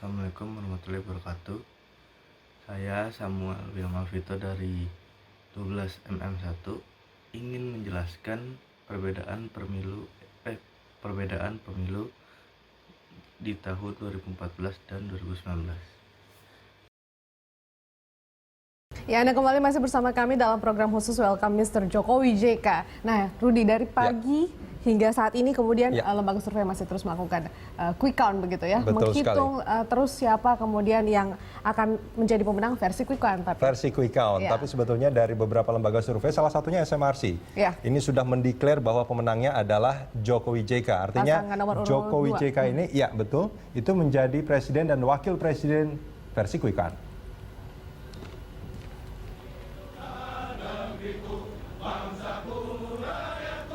Assalamualaikum warahmatullahi wabarakatuh. Saya Samuel Wilma Vito dari 12MM1 ingin menjelaskan perbedaan pemilu di tahun 2014 dan 2019. Ya, Anda kembali masih bersama kami dalam program khusus Welcome Mr. Jokowi JK. Nah, Rudi, dari pagi hingga saat ini kemudian lembaga survei masih terus melakukan quick count begitu ya, Betul menghitung terus siapa kemudian yang akan menjadi pemenang versi quick count. Versi quick count, tapi sebetulnya dari beberapa lembaga survei, salah satunya SMRC, ini sudah mendeklar bahwa pemenangnya adalah Jokowi JK. Artinya Jokowi JK ini, ya betul, itu menjadi presiden dan wakil presiden versi quick count.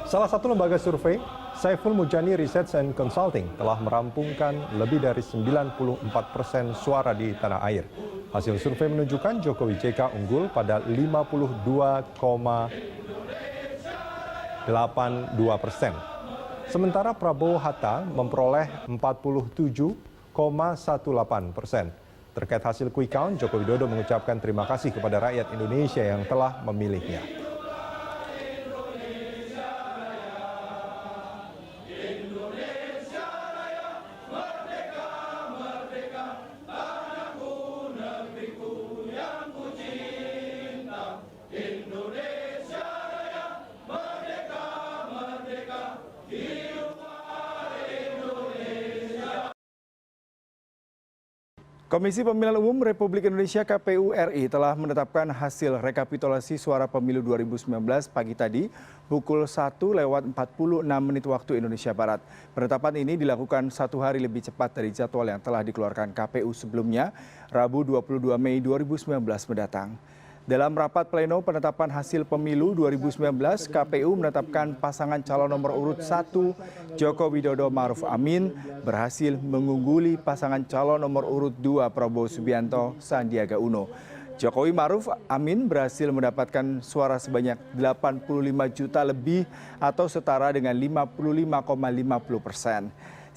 Salah satu lembaga survei, Saiful Mujani Research and Consulting, telah merampungkan lebih dari 94% suara di tanah air. Hasil survei menunjukkan Jokowi JK unggul pada 52,82%. Sementara Prabowo Hatta memperoleh 47,18%. Terkait hasil quick count, Joko Widodo mengucapkan terima kasih kepada rakyat Indonesia yang telah memilihnya. Komisi Pemilihan Umum Republik Indonesia (KPU RI) telah menetapkan hasil rekapitulasi suara pemilu 2019 pagi tadi pukul 1:46 waktu Indonesia Barat. Penetapan ini dilakukan 1 hari lebih cepat dari jadwal yang telah dikeluarkan KPU sebelumnya, Rabu 22 Mei 2019 mendatang. Dalam rapat pleno penetapan hasil pemilu 2019, KPU menetapkan pasangan calon nomor urut 1 Joko Widodo Ma'ruf Amin berhasil mengungguli pasangan calon nomor urut 2 Prabowo Subianto Sandiaga Uno. Jokowi Ma'ruf Amin berhasil mendapatkan suara sebanyak 85 juta lebih atau setara dengan 55,50%.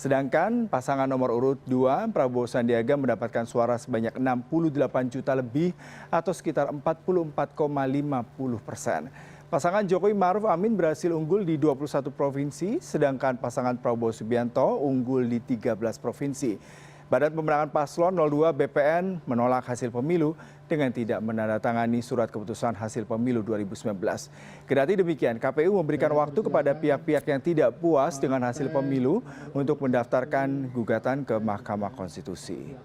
Sedangkan pasangan nomor urut 2 Prabowo Sandiaga mendapatkan suara sebanyak 68 juta lebih atau sekitar 44,50%. Pasangan Jokowi Ma'ruf Amin berhasil unggul di 21 provinsi, sedangkan pasangan Prabowo Subianto unggul di 13 provinsi. Badan Pemenangan Paslon 02 BPN menolak hasil pemilu dengan tidak menandatangani surat keputusan hasil pemilu 2019. Kendati demikian, KPU memberikan waktu kepada pihak-pihak yang tidak puas dengan hasil pemilu untuk mendaftarkan gugatan ke Mahkamah Konstitusi.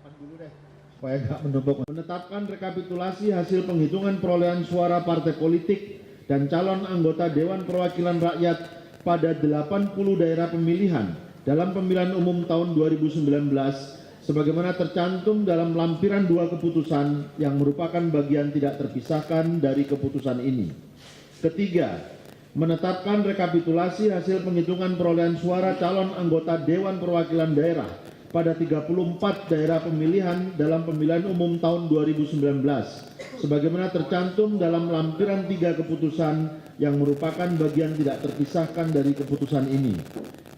Menetapkan rekapitulasi hasil penghitungan perolehan suara partai politik dan calon anggota Dewan Perwakilan Rakyat pada 80 daerah pemilihan dalam pemilihan umum tahun 2019 sebagaimana tercantum dalam lampiran 2 keputusan yang merupakan bagian tidak terpisahkan dari keputusan ini. Ketiga, menetapkan rekapitulasi hasil penghitungan perolehan suara calon anggota Dewan Perwakilan Daerah pada 34 daerah pemilihan dalam pemilihan umum tahun 2019 sebagaimana tercantum dalam lampiran 3 keputusan yang merupakan bagian tidak terpisahkan dari keputusan ini.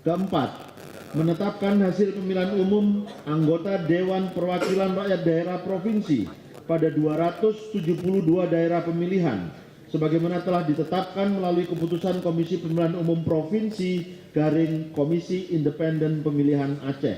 Keempat, menetapkan hasil pemilihan umum anggota Dewan Perwakilan Rakyat Daerah Provinsi pada 272 daerah pemilihan sebagaimana telah ditetapkan melalui keputusan Komisi Pemilihan Umum Provinsi Komisi Independen Pemilihan Aceh.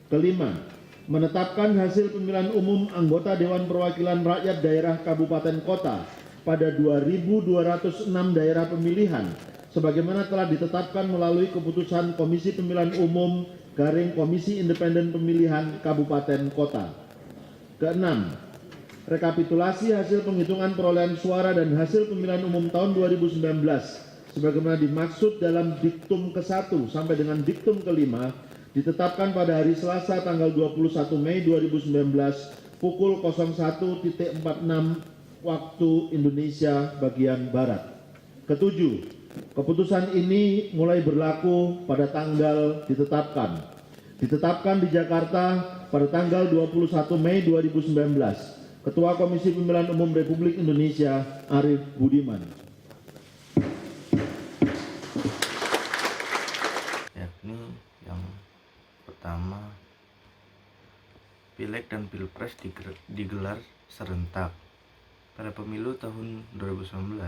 Kelima, menetapkan hasil pemilihan umum anggota Dewan Perwakilan Rakyat Daerah Kabupaten Kota pada 2.206 daerah pemilihan sebagaimana telah ditetapkan melalui keputusan Komisi Pemilihan Umum Komisi Independen Pemilihan Kabupaten Kota. Keenam, rekapitulasi hasil penghitungan perolehan suara dan hasil pemilihan umum tahun 2019 sebagaimana dimaksud dalam diktum ke-1 sampai dengan diktum ke-5 ditetapkan pada hari Selasa tanggal 21 Mei 2019 pukul 01.46 waktu Indonesia bagian Barat. Ketujuh, keputusan ini mulai berlaku pada tanggal ditetapkan. Ditetapkan di Jakarta pada tanggal 21 Mei 2019. Ketua Komisi Pemilihan Umum Republik Indonesia Arief Budiman. Yakni yang pertama Pileg dan Pilpres digelar serentak. Pada pemilu tahun 2019,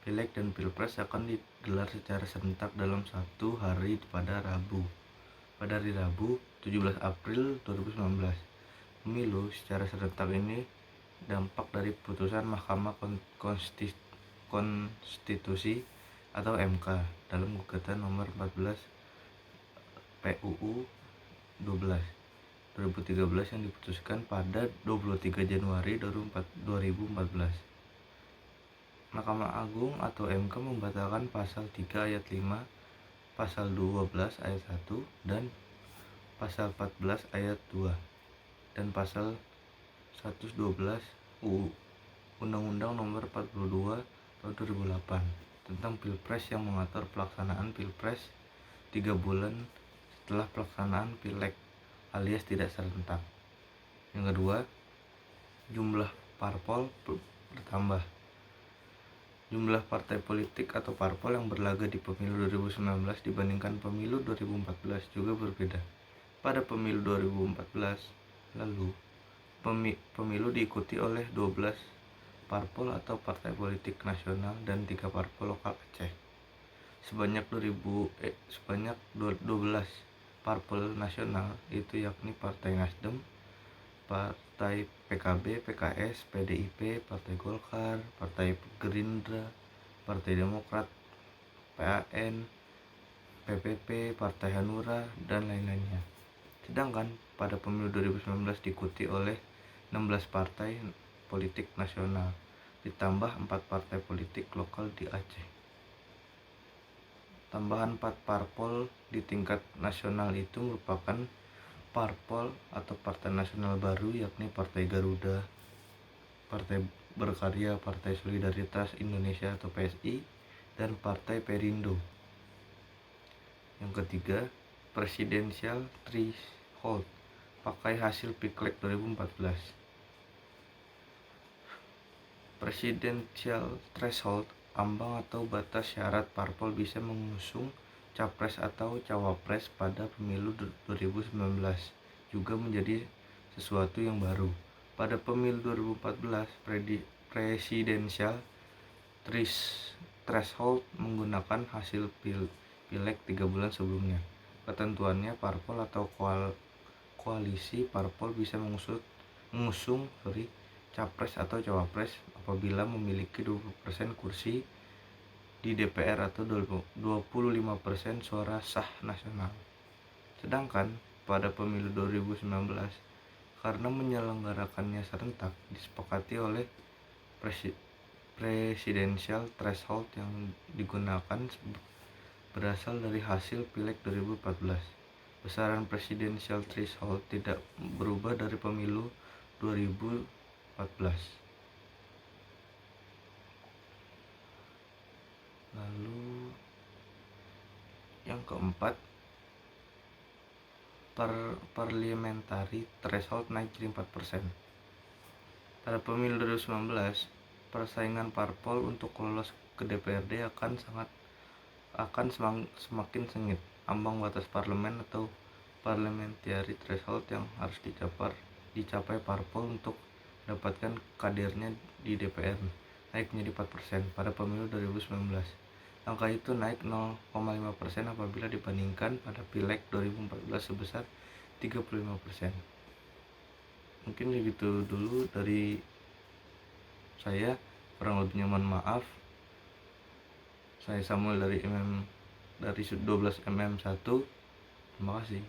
Pileg dan Pilpres akan digelar secara serentak dalam satu hari pada hari Rabu 17 April 2019. Pemilu secara serentak ini dampak dari putusan Mahkamah Konstitusi atau MK dalam gugatan nomor 14 PUU 2013 yang diputuskan pada 23 Januari 2014. Mahkamah Agung atau MK membatalkan pasal 3 ayat 5, pasal 12 ayat 1 dan pasal 14 ayat 2 dan pasal 112 Undang-Undang Nomor 42 Tahun 2008 tentang Pilpres yang mengatur pelaksanaan Pilpres 3 bulan setelah pelaksanaan Pileg alias tidak serentak. Yang kedua, jumlah parpol bertambah. Jumlah partai politik atau parpol yang berlaga di pemilu 2019 dibandingkan pemilu 2014 juga berbeda. Pada pemilu 2014 lalu, pemilu diikuti oleh 12 parpol atau partai politik nasional dan 3 parpol lokal Aceh. Sebanyak 12 parpol nasional itu yakni Partai Nasdem, Partai PKB, PKS, PDIP, Partai Golkar, Partai Gerindra, Partai Demokrat, PAN, PPP, Partai Hanura, dan lain-lainnya. Sedangkan pada pemilu 2019 diikuti oleh 16 partai politik nasional, ditambah 4 partai politik lokal di Aceh. Tambahan 4 parpol di tingkat nasional itu merupakan parpol atau partai nasional baru yakni Partai Garuda, Partai Berkarya, Partai Solidaritas Indonesia atau PSI, dan Partai Perindo. Yang ketiga, Presidential Threshold, pakai hasil Pileg 2014. Presidential Threshold, ambang atau batas syarat parpol bisa mengusung capres atau cawapres pada pemilu 2019 juga menjadi sesuatu yang baru. Pada pemilu 2014, Presidential Threshold menggunakan hasil Pileg 3 bulan sebelumnya. Ketentuannya, parpol atau koalisi parpol bisa mengusung capres atau cawapres apabila memiliki 20% kursi di DPR atau 25% suara sah nasional. Sedangkan pada pemilu 2019, karena menyelenggarakannya serentak, disepakati oleh Presidential Threshold yang digunakan berasal dari hasil Pileg 2014. Besaran Presidential Threshold tidak berubah dari pemilu 2014. Lalu yang keempat, parliamentary threshold naik jadi 4%. Pada pemilu 2019, persaingan parpol untuk lolos ke DPRD akan semakin sengit. Ambang batas parlemen atau parliamentary threshold yang harus dicapai parpol untuk mendapatkan kadernya di DPR naik menjadi 4% pada pemilu 2019. Angka itu naik 0,5% apabila dibandingkan pada Pileg 2014 sebesar 35%. Mungkin begitu dulu dari saya, kurang lebihnya mohon maaf. Saya Samuel dari 12mm1. Terima kasih.